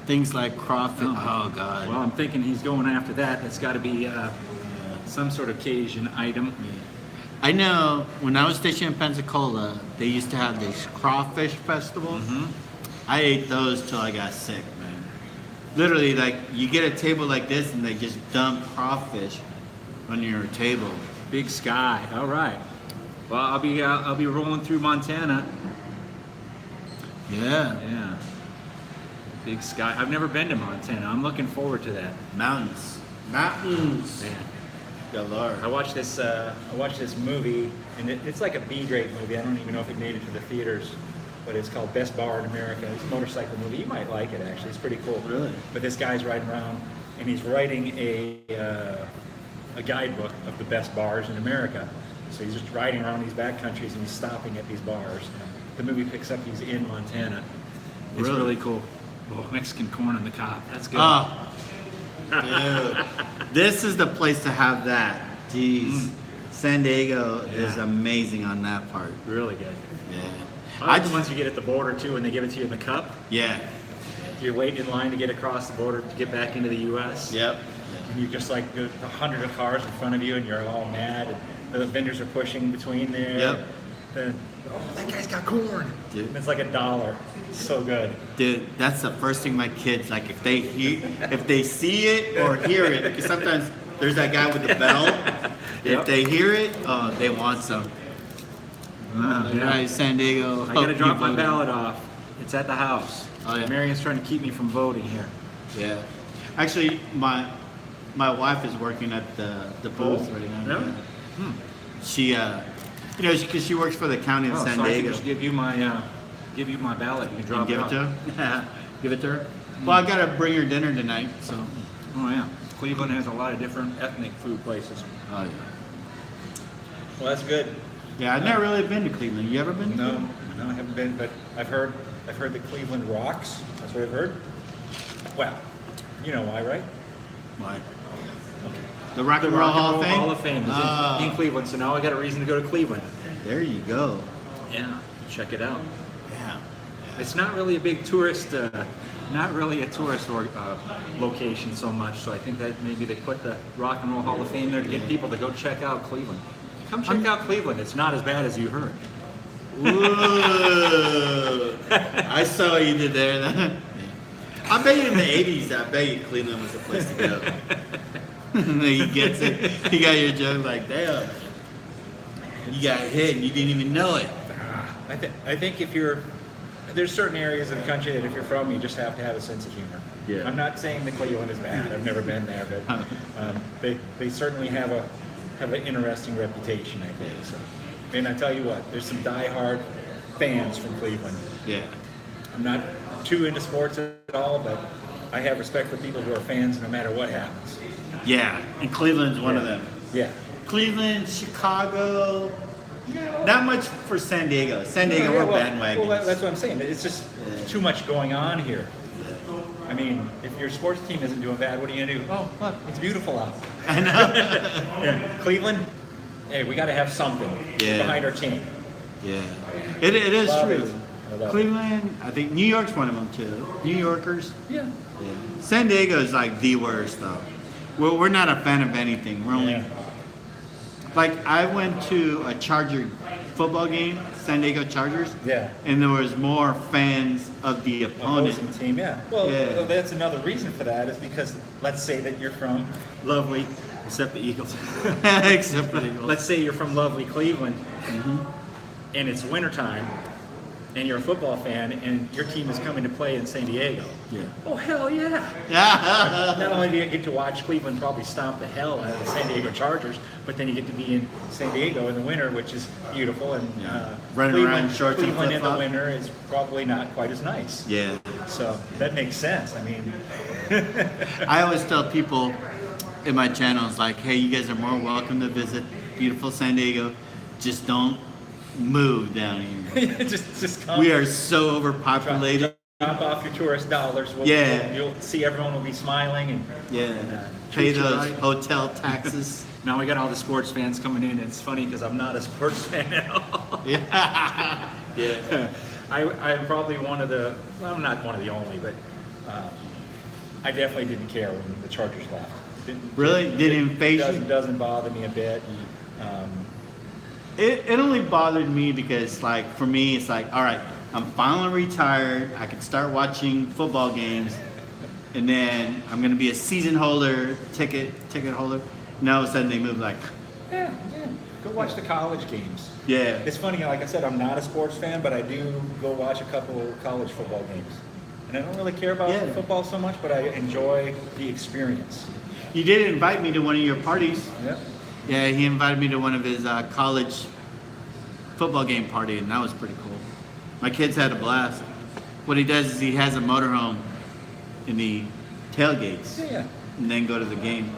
Things like crawfish. Oh, God. Well, I'm thinking he's going after that. That's got to be some sort of Cajun item. I know when I was stationed in Pensacola, they used to have this crawfish festival. Mm-hmm. I ate those till I got sick, man. Literally, like, you get a table like this and they just dump crawfish on your table. Big Sky. All right. Well, I'll be rolling through Montana. Yeah. Yeah. Big Sky. I've never been to Montana. I'm looking forward to that. Mountains. Mountains. Man. Galore. I watched this movie, and it's like a B-grade movie. I don't even know if it made it to the theaters, but it's called Best Bar in America. It's a motorcycle movie. You might like it, actually. It's pretty cool. Really? But this guy's riding around, and he's writing a guidebook of the best bars in America. So he's just riding around these backcountries, and he's stopping at these bars. The movie picks up he's in Montana. It's really cool. Oh, Mexican corn on the cob. That's good. Oh, dude. This is the place to have that. Jeez. San Diego is amazing on that part. Really good. Yeah. I like the ones you get at the border too, when they give it to you in the cup. Yeah. You're waiting in line to get across the border to get back into the U.S. Yep. And you just like the 100 of cars in front of you, and you're all mad. And the vendors are pushing between there. Yep. Oh, that guy's got corn. Dude. And it's like $1. It's so good. Dude, that's the first thing my kids like. If they see it or hear it, because sometimes there's that guy with the bell. Yep. If they hear it, they want some. Right, San Diego. I gotta drop my ballot off. It's at the house. Oh, yeah. Marion's trying to keep me from voting here. Yeah. Actually, my wife is working at the booth right now. Really? Yeah. She because she works for the county of San so I Diego. can just give you my ballot. You can drop Give it it off. to her. Give it to her. Well, I gotta bring her dinner tonight, so. Oh yeah. Cleveland has a lot of different ethnic food places. Oh yeah. Well, that's good. Yeah, I've never really been to Cleveland. You ever been to Cleveland? No, I haven't been, but I've heard the Cleveland rocks. That's what I've heard. Well, you know why, right? Why? Okay. The Rock and Roll Hall of Fame? Hall of Fame is in Cleveland, so now I got a reason to go to Cleveland. There you go. Yeah, check it out. Yeah. It's not really a big tourist, location so much. So I think that maybe they put the Rock and Roll Hall of Fame there to get people to go check out Cleveland. Come check out Cleveland. It's not as bad as you heard. Ooh. I saw what you did there. I bet you in the 80s, I bet you Cleveland was the place to go. He gets it. You got your joke like, damn. You got hit and you didn't even know it. I think there's certain areas of the country that if you're from, you just have to have a sense of humor. Yeah. I'm not saying that Cleveland is bad. I've never been there, but they certainly have an interesting reputation, I think. So, and I tell you what, there's some diehard fans from Cleveland. Yeah. I'm not too into sports at all, but I have respect for people who are fans no matter what happens. Yeah, and Cleveland's one of them. Yeah. Cleveland, Chicago, not much for San Diego. San Diego, we're bandwagons. Well, that's what I'm saying. It's just too much going on here. I mean, if your sports team isn't doing bad, what are you going to do? Oh, look, it's beautiful out. I know. Yeah. Cleveland, hey, we got to have something behind our team. Yeah, it is Love true. it. I love it. Cleveland, I think New York's one of them too. New Yorkers. Yeah. San Diego is like the worst though. We're not a fan of anything. We're only like I went to a Charger football game, San Diego Chargers. Yeah. And there was more fans of the opponent. Opposing team, yeah. Well, that's another reason for that is because let's say that you're from lovely, except the Eagles. Except for the Eagles. Let's say you're from lovely Cleveland, and it's wintertime, and you're a football fan, and your team is coming to play in San Diego. Yeah. Oh, hell yeah. Not only do you get to watch Cleveland probably stomp the hell out of the San Diego Chargers, but then you get to be in San Diego in the winter, which is beautiful. And Running around shorts and Cleveland in the flip-flop. winter is probably not quite as nice. Yeah. So that makes sense. I mean, I always tell people in my channels like, hey, you guys are more welcome to visit beautiful San Diego. Just don't move down here. just come. We are so overpopulated. Drop off your tourist dollars. You'll see everyone will be smiling and Pay treat you those right. hotel taxes. Now we got all the sports fans coming in. And it's funny because I'm not a sports fan at all. Yeah. I'm probably one of the. Well, I'm not one of the only, but I definitely didn't care when the Chargers left. Really? Didn't phase you? Doesn't bother me a bit. It only bothered me because, like, for me, it's like, all right, I'm finally retired. I can start watching football games, and then I'm gonna be a season holder, ticket holder. And all of a sudden, they move like, Yeah. Go watch the college games. yeah, It's funny, like I said, I'm not a sports fan, but I do go watch a couple college football games. And I don't really care about football so much, but I enjoy the experience. You did invite me to one of your parties. Yeah. Yeah, he invited me to one of his college football game party, and that was pretty cool. My kids had a blast. What he does is he has a motorhome in the tailgates, Yeah. and then go to the game.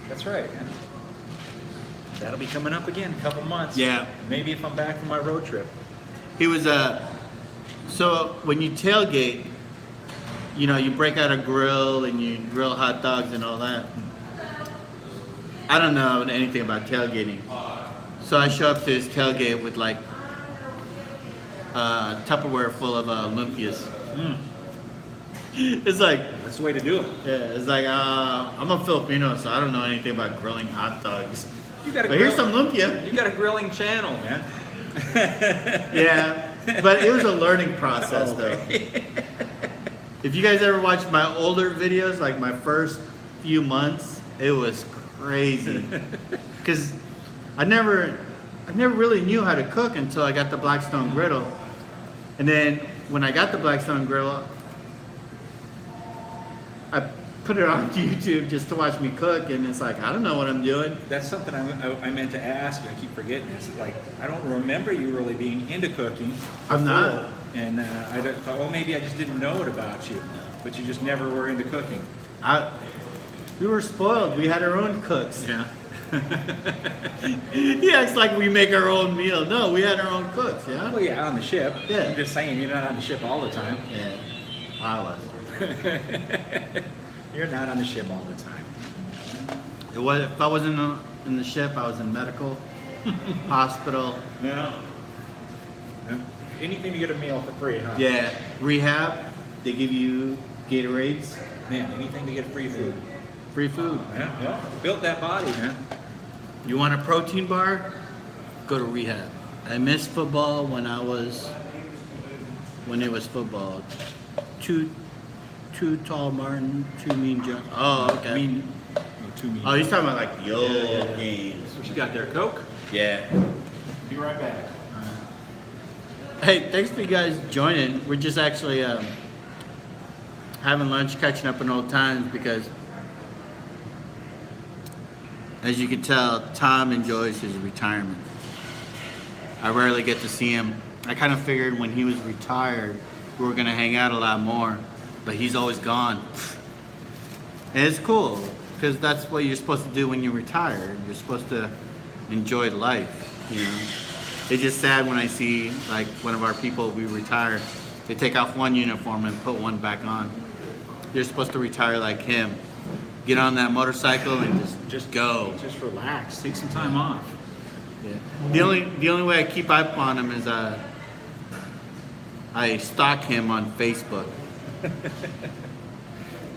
That's right. Yeah. That'll be coming up again in a couple months. Yeah. Maybe if I'm back from my road trip. He was so when you tailgate, you know, you break out a grill and you grill hot dogs and all that. I don't know anything about tailgating. So I show up to his tailgate with like Tupperware full of Olympias. It's like, That's the way to do it. yeah, it's like I'm a Filipino, so I don't know anything about grilling hot dogs. You got But here's some lumpia. You got a grilling channel, man. Yeah, but it was a learning process though. If you guys ever watched my older videos, like my first few months, it was crazy. Because I never really knew how to cook until I got the Blackstone griddle. And then when I got the Blackstone griddle, I put it on YouTube just to watch me cook, and it's like, I don't know what I'm doing. That's something I meant to ask you. I keep forgetting. It's like, I don't remember you really being into cooking. I'm not. before. And I thought, well, maybe I just didn't know it about you. But you just never were into cooking. We were spoiled. We had our own cooks. Yeah. Yeah, it's like we make our own meal. No, we had our own cooks, yeah? Well, yeah, on the ship. Yeah. I'm just saying, you're not on the ship all the time. Yeah. I was. You're not on the ship all the time. If I wasn't in the ship, I was in medical, hospital. No. Anything to get a meal for free, huh? Yeah, rehab. They give you Gatorades, Man, anything to get free food. free food. Yeah. Built that body, man. You want a protein bar? Go to rehab. I missed football when it was football. Too tall Martin, too mean John. Oh, okay. Too mean. Oh, he's talking about like the old games. What you got there, Coke? Yeah. Be right back. Hey, thanks for you guys joining. We're just actually having lunch, catching up on old times because, as you can tell, Tom enjoys his retirement. I rarely get to see him. I kind of figured when he was retired, we were gonna hang out a lot more, but he's always gone. And it's cool because that's what you're supposed to do when you retire. You're supposed to enjoy life, you know. It's just sad when I see like one of our people we retire, they take off one uniform and put one back on. You're supposed to retire like him. Get on that motorcycle and just go. Just relax. Take some time off. Yeah. The only way I keep up on him is I stalk him on Facebook.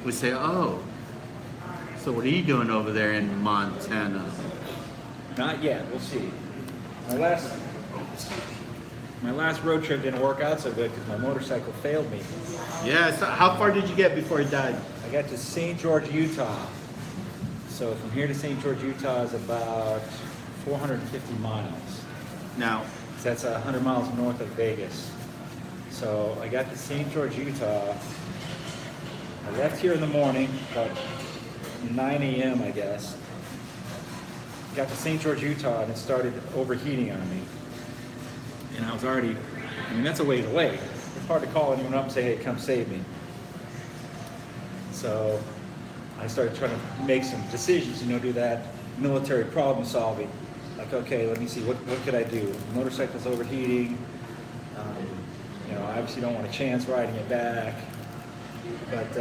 We say, oh, so what are you doing over there in Montana? Not yet. We'll see. My last road trip didn't work out so good because my motorcycle failed me. Yeah. So how far did you get before he died? I got to St. George, Utah. So from here to St. George, Utah is about 450 miles. Now, So that's 100 miles north of Vegas. So I got to St. George, Utah. I left here in the morning, about 9 a.m. I guess. Got to St. George, Utah, and it started overheating on me. And I was already, that's a ways away. It's hard to call anyone up and say, hey, come save me. So I started trying to make some decisions, do that military problem solving. Like, okay, let me see, what could I do? The motorcycle's overheating. I obviously don't want a chance riding it back. But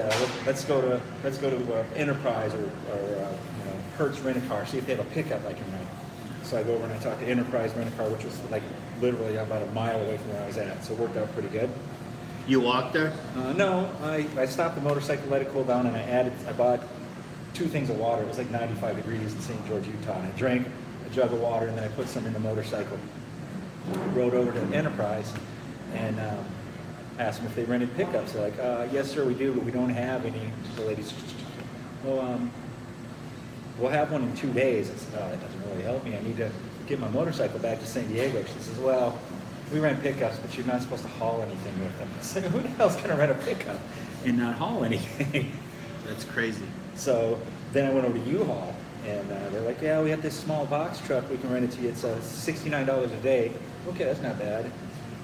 let's go to Enterprise or Hertz Rent-A-Car, see if they have a pickup I can rent. So I go over and I talk to Enterprise Rent-A-Car, which was like literally about a mile away from where I was at. So it worked out pretty good. you walked there? No, I stopped the motorcycle, let it cool down, and I bought 2 things of water. It was like 95 degrees in St. George, Utah. And I drank a jug of water, and then I put some in the motorcycle. Rode over to Enterprise and asked them if they rented pickups. They're like, yes, sir, we do, but we don't have any. The lady said, well, we'll have one in 2 days. I said, oh, that doesn't really help me. I need to get my motorcycle back to San Diego. She says, well, we rent pickups, but you're not supposed to haul anything with them. I said, who the hell's going to rent a pickup and not haul anything? That's crazy. So then I went over to U-Haul, and they're like, yeah, we have this small box truck. We can rent it to you. It's $69 a day. Okay, that's not bad.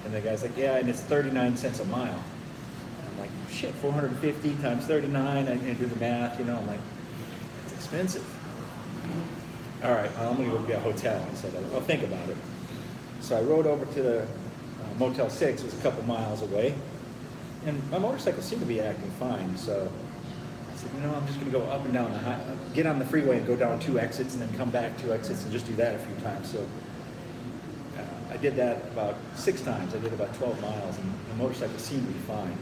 And the guy's like, yeah, and it's 39 cents a mile. And I'm like, shit, 450 times 39. I can do the math, I'm like, it's expensive. All right, I'm going to go get a hotel. I said, I'll think about it. So I rode over to the Motel 6. It was a couple miles away. And my motorcycle seemed to be acting fine. So I said, I'm just going to go up and down get on the freeway and go down 2 exits and then come back 2 exits and just do that a few times. So I did that about 6 times. I did about 12 miles, and the motorcycle seemed to be fine.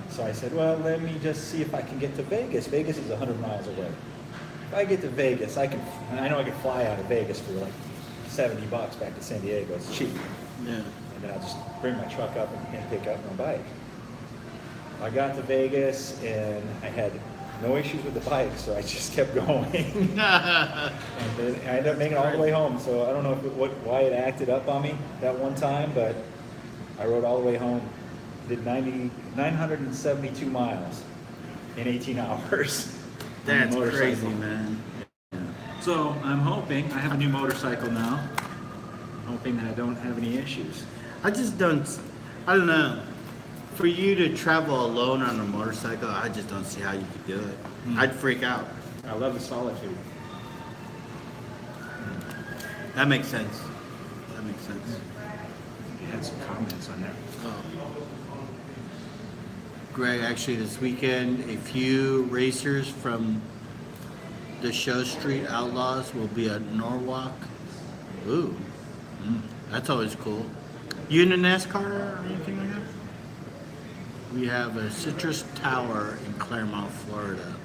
So I said, well, let me just see if I can get to Vegas. Vegas is 100 miles away. If I get to Vegas, I know I can fly out of Vegas for like $70 back to San Diego. It's cheap. Yeah. And then I'll just bring my truck up and pick up my bike. I got to Vegas, and I had no issues with the bike, so I just kept going. And then I ended up making it all the way home. So I don't know why it acted up on me that one time, but I rode all the way home. Did 972 miles in 18 hours. That's crazy, man. Yeah. So I'm hoping, I have a new motorcycle now. I'm hoping that I don't have any issues. I don't know. For you to travel alone on a motorcycle, I just don't see how you could do it. I'd freak out. I love the solitude. That makes sense. You had some comments on that. Oh. Greg, actually this weekend, a few racers from the Show Street Outlaws will be at Norwalk. Ooh, that's always cool. You into NASCAR or anything like that? We have a Citrus Tower in Claremont, Florida.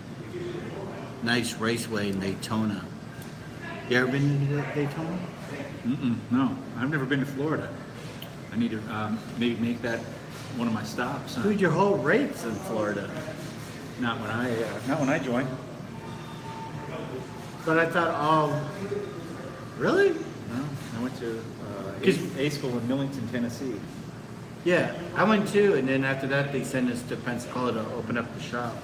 Nice raceway in Daytona. You ever been to Daytona? No, I've never been to Florida. I need to maybe make that one of my stops. Dude, your whole rate's in Florida. Not when I join. But I thought, really? No, I went to A school in Millington, Tennessee. Yeah, I went too, and then after that they sent us to Pensacola to open up the shop.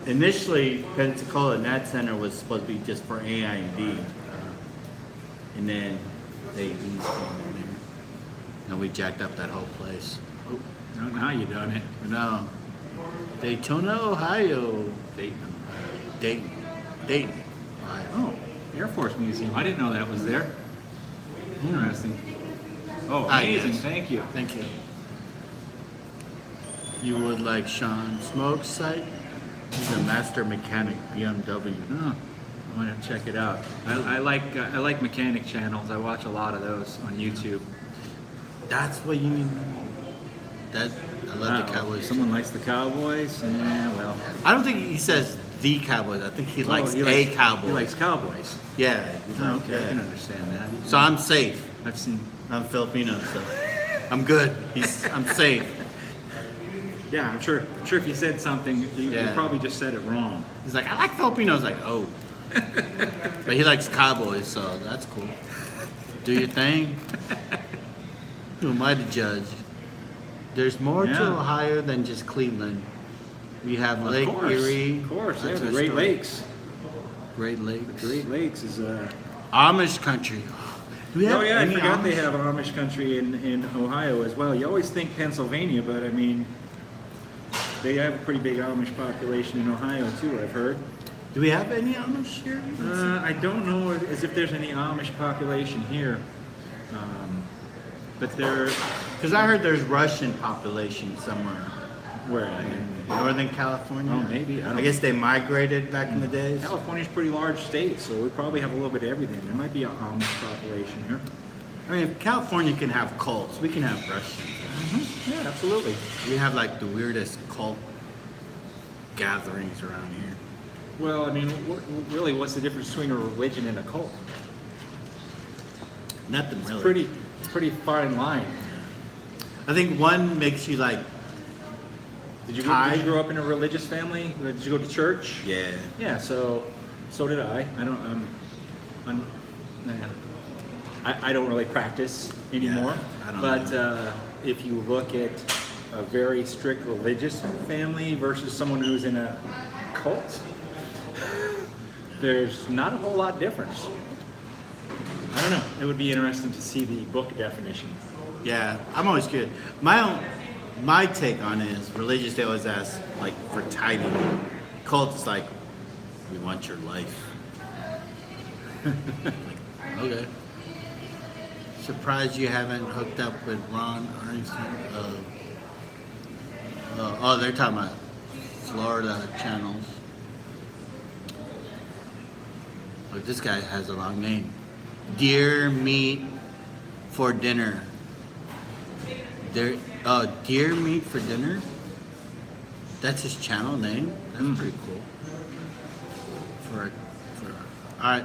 Initially, Pensacola Nat Center was supposed to be just for AID, and then they eased in there, and we jacked up that whole place. Oh, Now you done it. no. Daytona, Ohio. Dayton. Dayton. Dayton. Ohio. Oh, Air Force Museum. I didn't know that was there. Interesting. Oh, Ah, amazing. yes. Thank you. Thank you. You would like Sean Smoke's site? He's a master mechanic, BMW. Oh, I want to check it out. I like mechanic channels. I watch a lot of those on YouTube. That's what you mean. That I love the Wow, Cowboys. Someone likes the Cowboys? Yeah, well. I don't think he says the Cowboys. I think he likes he a likes- Cowboy. He likes Cowboys. Yeah. he's Oh, like, okay, I yeah. can understand that. So I'm safe. I've seen. I'm Filipino, so I'm good. I'm safe. Yeah, I'm sure if you said something, you Yeah. probably just said it wrong. He's like, I like Filipinos. Like, oh. But he likes Cowboys, so that's cool. Do your thing. Who am I to judge? There's more to Yeah. Ohio than just Cleveland. We have Of Lake course, Erie. Of course, That's yeah, the our Great story. Lakes. Great Lakes. Great Lakes is Amish country. Do we have Oh yeah, I any forgot they Amish? have Amish country in Ohio as well. You always think Pennsylvania, but I mean, they have a pretty big Amish population in Ohio too, I've heard. Do we have any Amish here? I don't know as if there's any Amish population here, but there. Because I heard there's Russian population somewhere. Where? In Northern California. Oh, maybe. I don't- I guess they migrated back in the days. California's a pretty large state, so we probably have a little bit of everything. There might be an Amish population here. I mean, if California can have cults, we can have Russians. Yeah, absolutely. We have like the weirdest cult gatherings around here. Well, I mean, really, what's the difference between a religion and a cult? Nothing It's really. pretty fine line. I think one makes you like. Did you Tied? grow up in a religious family? Did you go to church? Yeah. Yeah, so did I. I don't really practice anymore. I don't but either. if you look at a very strict religious family versus someone who's in a cult, there's not a whole lot difference. I don't know. It would be interesting to see the book definition. Yeah, I'm always good. My take on it is religious. They always ask like for tithing. Cult is like, we want your life. Like, okay. Surprised you haven't hooked up with Ron Armstrong. Oh, they're talking about Florida channels. Look, this guy has a long name. Deer meat for dinner. Deer meat for dinner? That's his channel name? That's pretty cool. Alright.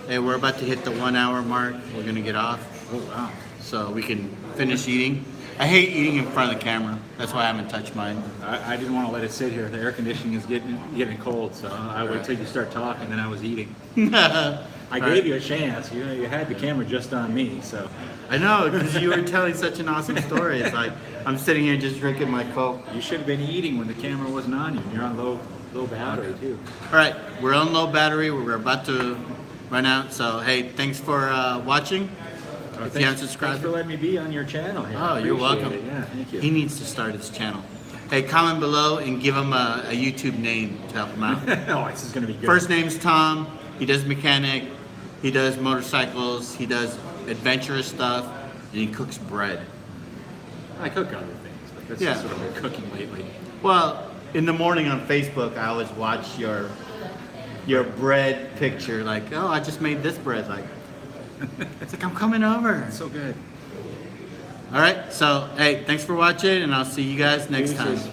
Hey, we're about to hit the 1 hour mark. We're gonna get off. Oh wow. So we can finish eating. I hate eating in front of the camera. That's why I haven't touched mine. I didn't want to let it sit here. The air conditioning is getting cold, so I waited till you start talking, then I was eating. I gave you a chance. You had the camera just on me, so. I know, because you were telling such an awesome story. It's like, I'm sitting here just drinking my Coke. You should have been eating when the camera wasn't on you. You're on low battery too. Alright, we're on low battery. We're about to run out. So, hey, thanks for watching. If you haven't subscribed. Thanks for letting me be on your channel here. Oh, you're Appreciate welcome. it. Yeah, thank you. He needs to start his channel. Hey, comment below and give him a YouTube name to help him out. Oh, this is gonna be good. First name's Tom. He does mechanic. He does motorcycles. He does adventurous stuff. And he cooks bread. I cook other things, but that's Yeah. just sort of been cooking lately. Well, in the morning on Facebook, I always watch your bread picture. Like, oh, I just made this bread. Like, it's like, I'm coming over. It's so good. All right. So, hey, thanks for watching, and I'll see you guys next time. Deuces.